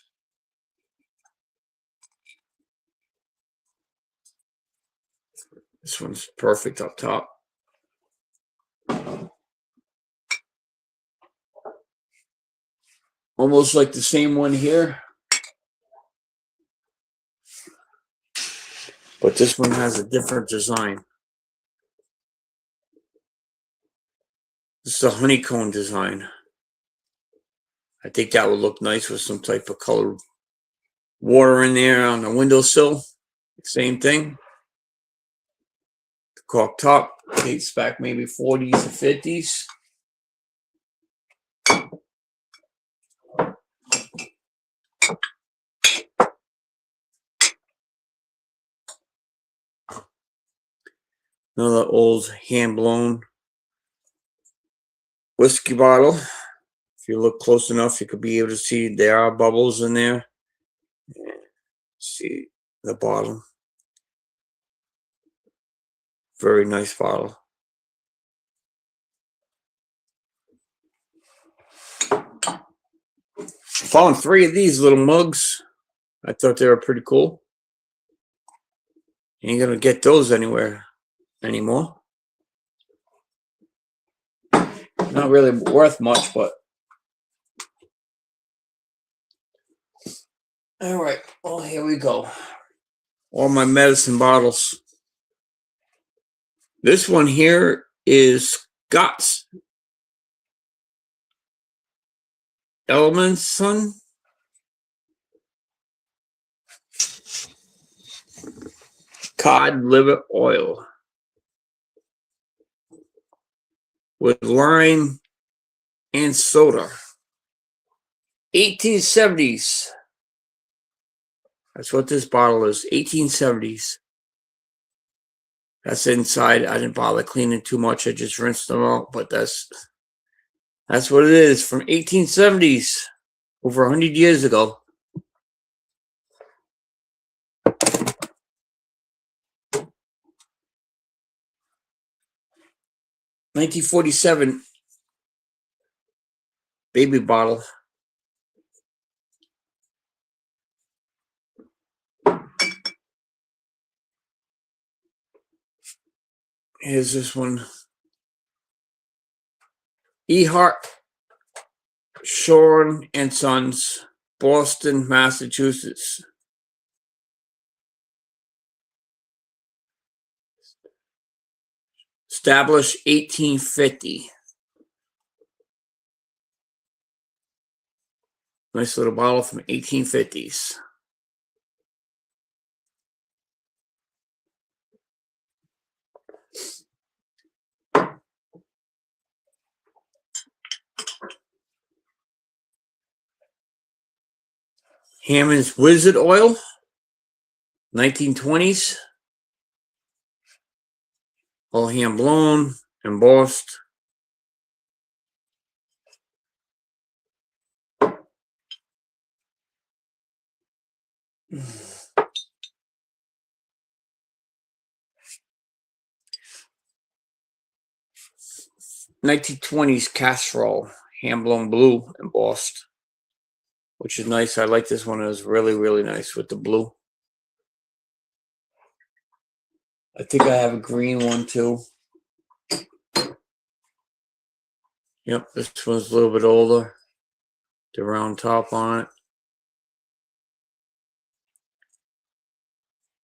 This one's perfect up top. Almost like the same one here. But this one has a different design. This is a honeycomb design. I think that would look nice with some type of colored water in there on the windowsill. Same thing. The cork top dates back maybe 40s or 50s. Another old hand-blown whiskey bottle. If you look close enough, you could be able to see there are bubbles in there. See the bottom. Very nice bottle. Found 3 of these little mugs. I thought they were pretty cool. You ain't gonna get those anywhere anymore. Not really worth much, but all right. Well, here we go. All my medicine bottles. This one here is Scott's Elminson. Cod liver oil with lime and soda. 1870s. That's what this bottle is. 1870s. That's inside. I didn't bother cleaning too much. I just rinsed them out. But that's what it is, from 1870s, over 100 years ago. $1947 baby bottle. Here's this one. Ehart Shorn and Sons, Boston, Massachusetts. Established 1850. Nice little bottle from 1850s. Hammond's Wizard Oil, 1920s. All hand blown, embossed. $1920s casserole, hand blown blue, embossed, which is nice. I like this one. It was really, really nice with the blue. I think I have a green one too. Yep, this one's a little bit older. The round top on it.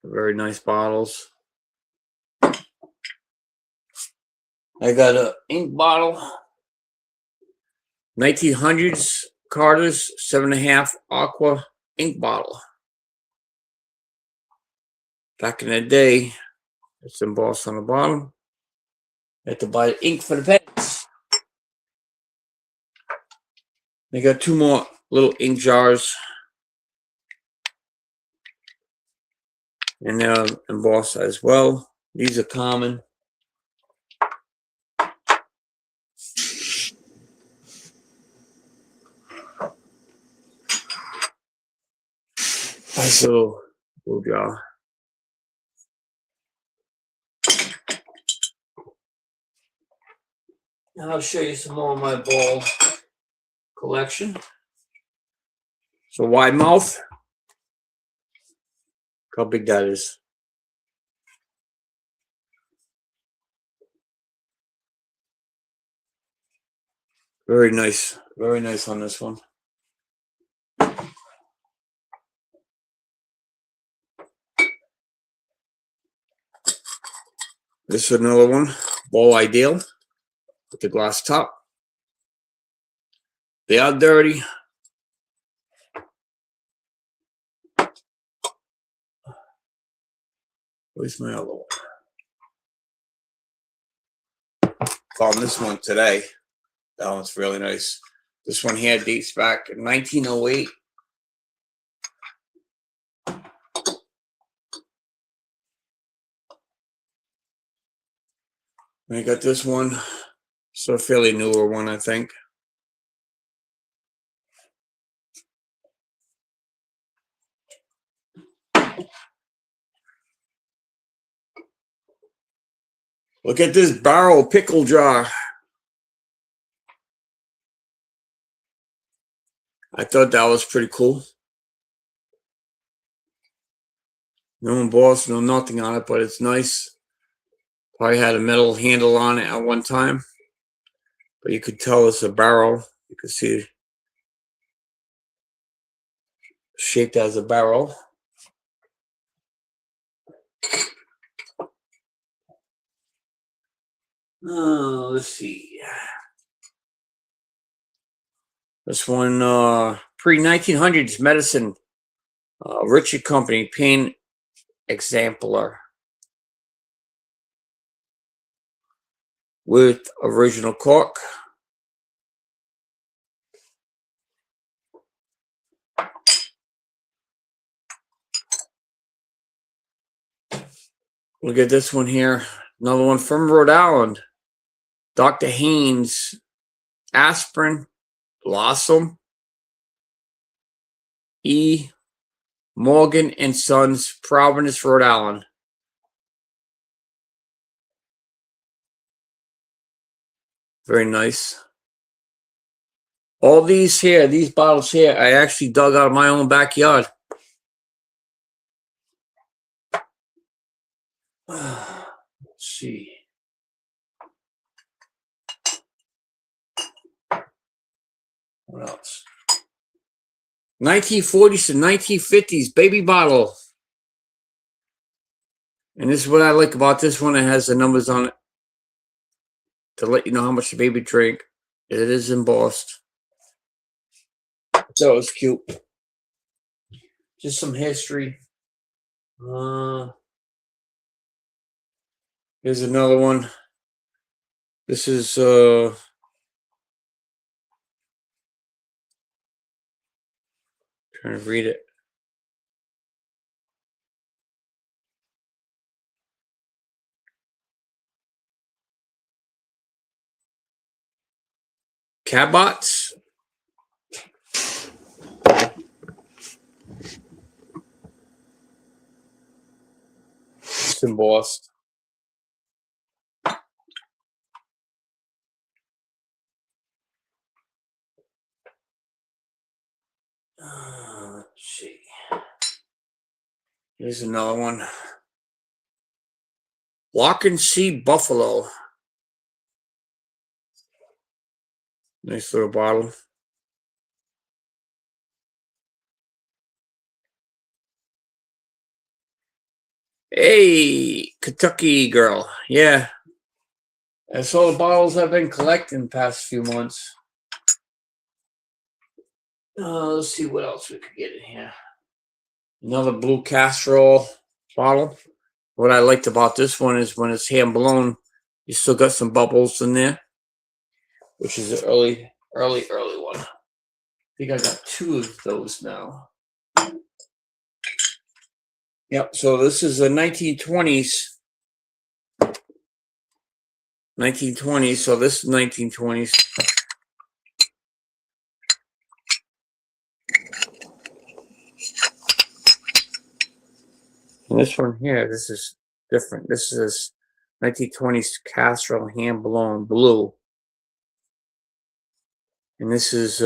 Very nice bottles. I got a ink bottle. 1900s Carter's 7.5 aqua ink bottle. Back in the day, it's embossed on the bottom. You had to buy ink for the pens. They got 2 more little ink jars. And they're embossed as well. These are common. Nice little jar. Now I'll show you some more of my ball collection. So wide mouth. Look how big that is. Very nice on this one. This is another one, Ball Ideal, with the glass top. They are dirty. Where's my other one? Found this one today. That one's really nice. This one here dates back in 1908. I got this one. It's a fairly newer one, I think. Look at this barrel pickle jar. I thought that was pretty cool. No embossed, no nothing on it, but it's nice. Probably had a metal handle on it at one time, but you could tell it's a barrel. You could see it shaped as a barrel. Let's see. This one, pre-1900s medicine, Richard Company, pain exemplar with original cork. Look at this one here. Another one from Rhode Island. Dr. Haynes Aspirin Blossom. E. Morgan and Sons, Providence, Rhode Island. Very nice. All these here, these bottles here, I actually dug out of my own backyard. Let's see. What else? 1940s to 1950s baby bottle. And this is what I like about this one. It has the numbers on it to let you know how much the baby drank. It is embossed. So it's cute. Just some history. Here's another one. This is trying to read it. Cabots. It's embossed. Let's see. Here's another one. Lock and See Buffalo. Nice little bottle. Hey, Kentucky girl. Yeah. That's all the bottles I've been collecting the past few months. Let's see what else we could get in here. Another blue casserole bottle. What I liked about this one is when it's hand blown, you still got some bubbles in there, which is an early one. I think I got 2 of those now. Yep, so this is a 1920s. 1920s, so this is 1920s. And this one here, this is different. This is 1920s casserole hand blown blue. And this is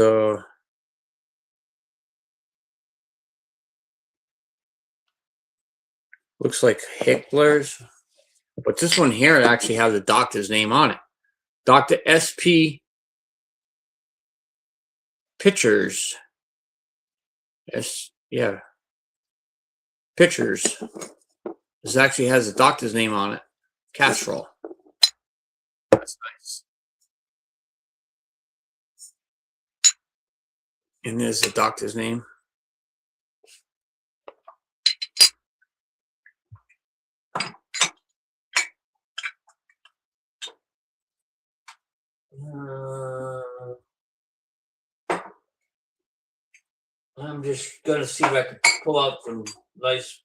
looks like Hickler's. But this one here actually has a doctor's name on it. Dr. S.P. Pictures. Yeah. Pictures. This actually has a doctor's name on it. Casserole. That's nice. And there's the doctor's name. I'm just gonna see if I can pull out some nice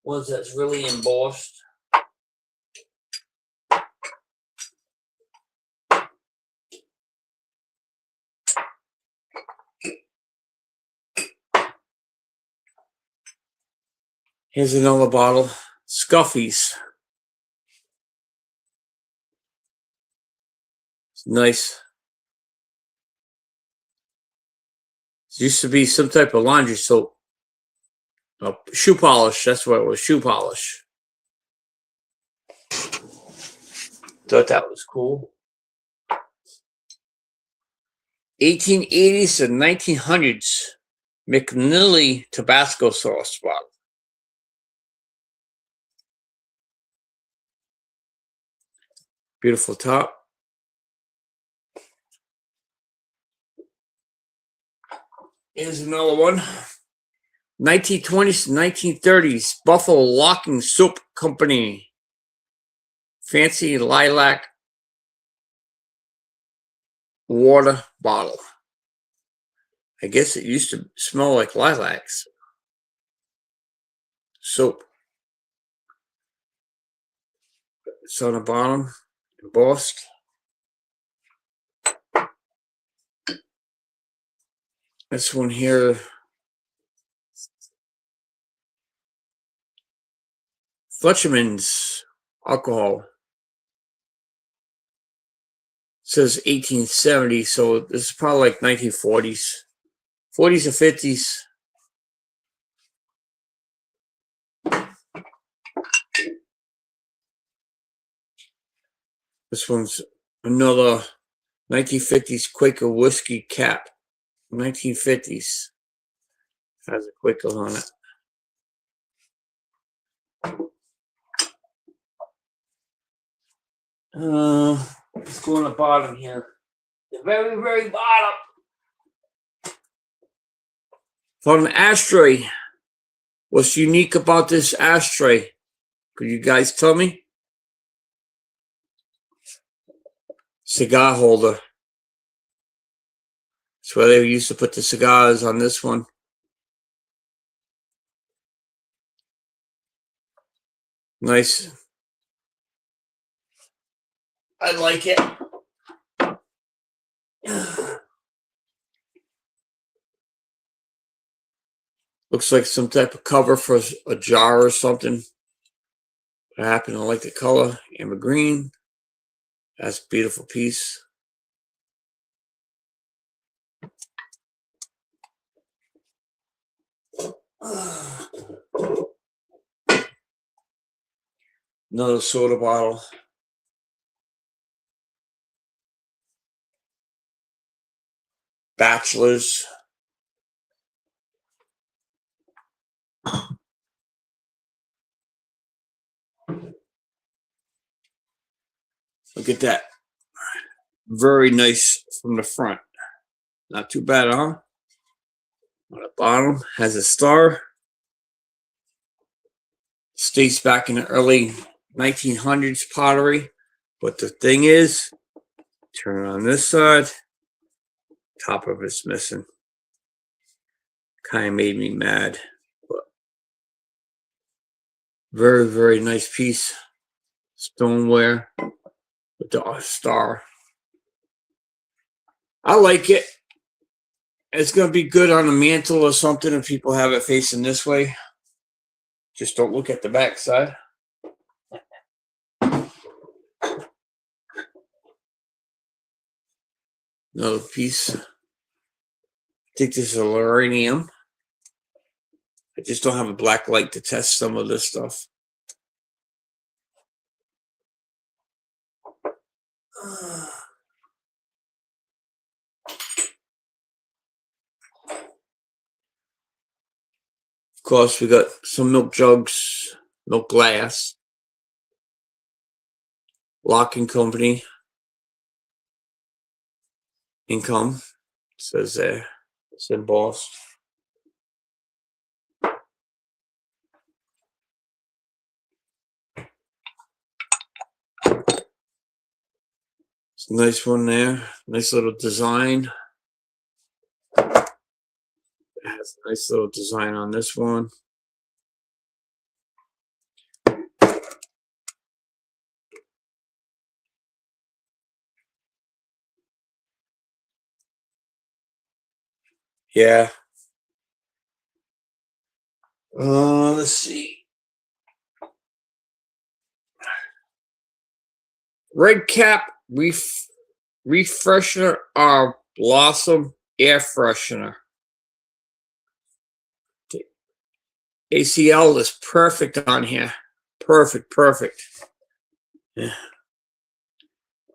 ones that's really embossed. Here's another bottle. Scuffies. It's nice. It used to be some type of laundry soap. Shoe polish. That's what it was. Shoe polish. Thought that was cool. 1880s and 1900s. McNally Tabasco sauce bottle. Beautiful top. Here's another one. 1920s to 1930s. Buffalo Locking Soap Company. Fancy lilac water bottle. I guess it used to smell like lilacs. Soap. It's on the bottom, embossed. This one here, Fletcherman's alcohol. It says 1870, so this is probably like 1940s. 40s or 50s. This one's another 1950s Quaker whiskey cap. 1950s. Has a Quaker on it. Let's go on the bottom here. The very, very bottom. From an ashtray. What's unique about this ashtray? Could you guys tell me? Cigar holder. That's where they used to put the cigars, on this one. Nice. I like it. Looks like some type of cover for a jar or something. I happen to like the color, amber green. That's a beautiful piece. Another soda bottle. Bachelors. Look at that. Very nice from the front. Not too bad, huh? On the bottom has a star. States back in the early 1900s pottery. But the thing is, turn it on this side. Top of it's missing. Kind of made me mad. But very, very nice piece. Stoneware with the star. I like it. It's going to be good on a mantle or something if people have it facing this way. Just don't look at the back side. Another piece. I think this is a Loranium. I just don't have a black light to test some of this stuff. Of course, we got some milk jugs, milk glass. Locking Company. Income. It says there. It's embossed. It's a nice one there. Nice little design. It has a nice little design on this one. Yeah. Let's see. Red Cap Refreshener or Blossom Air Freshener. ACL is perfect on here. Perfect. Yeah.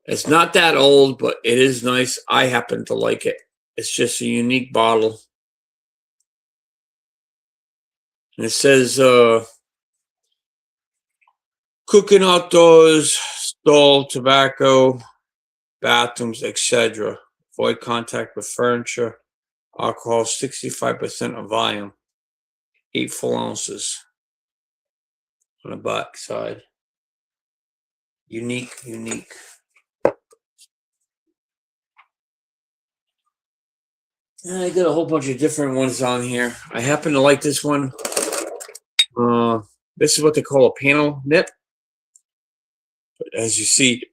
It's not that old, but it is nice. I happen to like it. It's just a unique bottle. And it says cooking outdoors, stall, tobacco, bathrooms, etc. Avoid contact with furniture. Alcohol 65% of volume. 8 full ounces on the back side. Unique. And I got a whole bunch of different ones on here. I happen to like this one. This is what they call a panel nip. But as you see,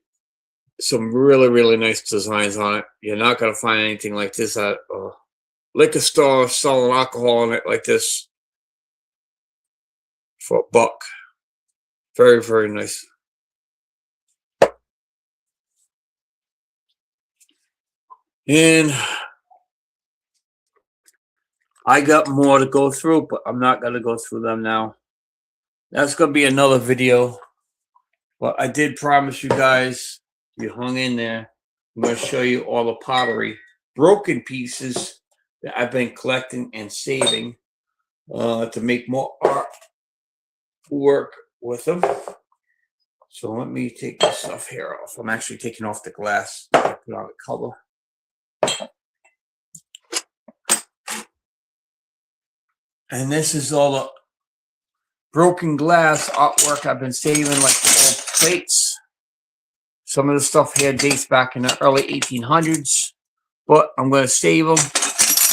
some really nice designs on it. You're not going to find anything like this at a liquor store selling alcohol in it like this for $1. Very nice. And I got more to go through, but I'm not going to go through them now. That's going to be another video. But I did promise you guys, you hung in there, I'm going to show you all the pottery, broken pieces that I've been collecting and saving to make more art work with them. So let me take this stuff here off. I'm actually taking off the glass. I put on the cover. And this is all the broken glass artwork I've been saving, like the old plates. Some of the stuff here dates back in the early 1800s, but I'm going to save them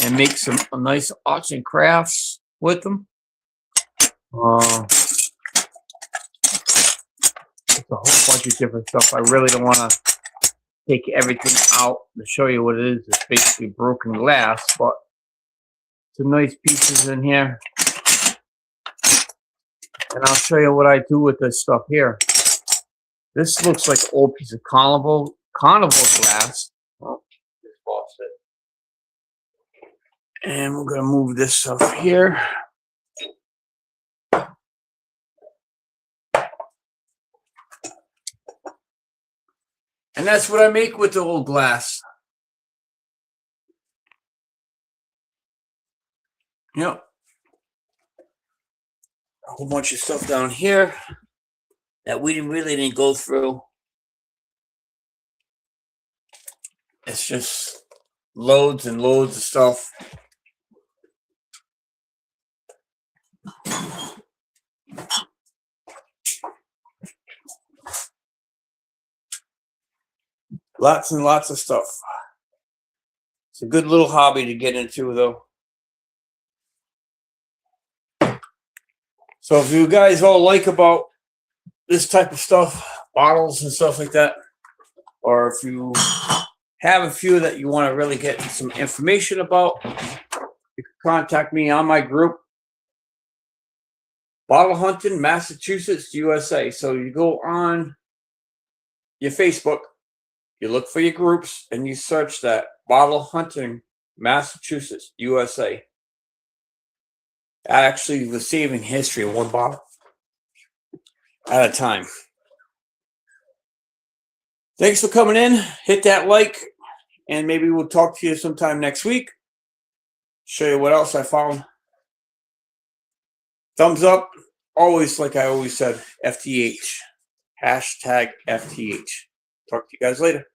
and make some nice arts and crafts with them. It's a whole bunch of different stuff. I really don't want to take everything out to show you what it is. It's basically broken glass, but some nice pieces in here. And I'll show you what I do with this stuff here. This looks like an old piece of carnival glass. Oh, just lost it. And we're going to move this stuff here. And that's what I make with the old glass. Yep. A whole bunch of stuff down here that we really didn't go through. It's just loads and loads of stuff. Lots and lots of stuff. It's a good little hobby to get into, though. So if you guys all like about this type of stuff, bottles and stuff like that, or if you have a few that you want to really get some information about, you can contact me on my group, Bottle Hunting, Massachusetts, USA. So you go on your Facebook, you look for your groups, and you search that, Bottle Hunting, Massachusetts, USA. Actually, was saving history of one bottle at a time. Thanks for coming in. Hit that like, and maybe we'll talk to you sometime next week. Show you what else I found. Thumbs up. Always, like I always said, FTH. #FTH. Talk to you guys later.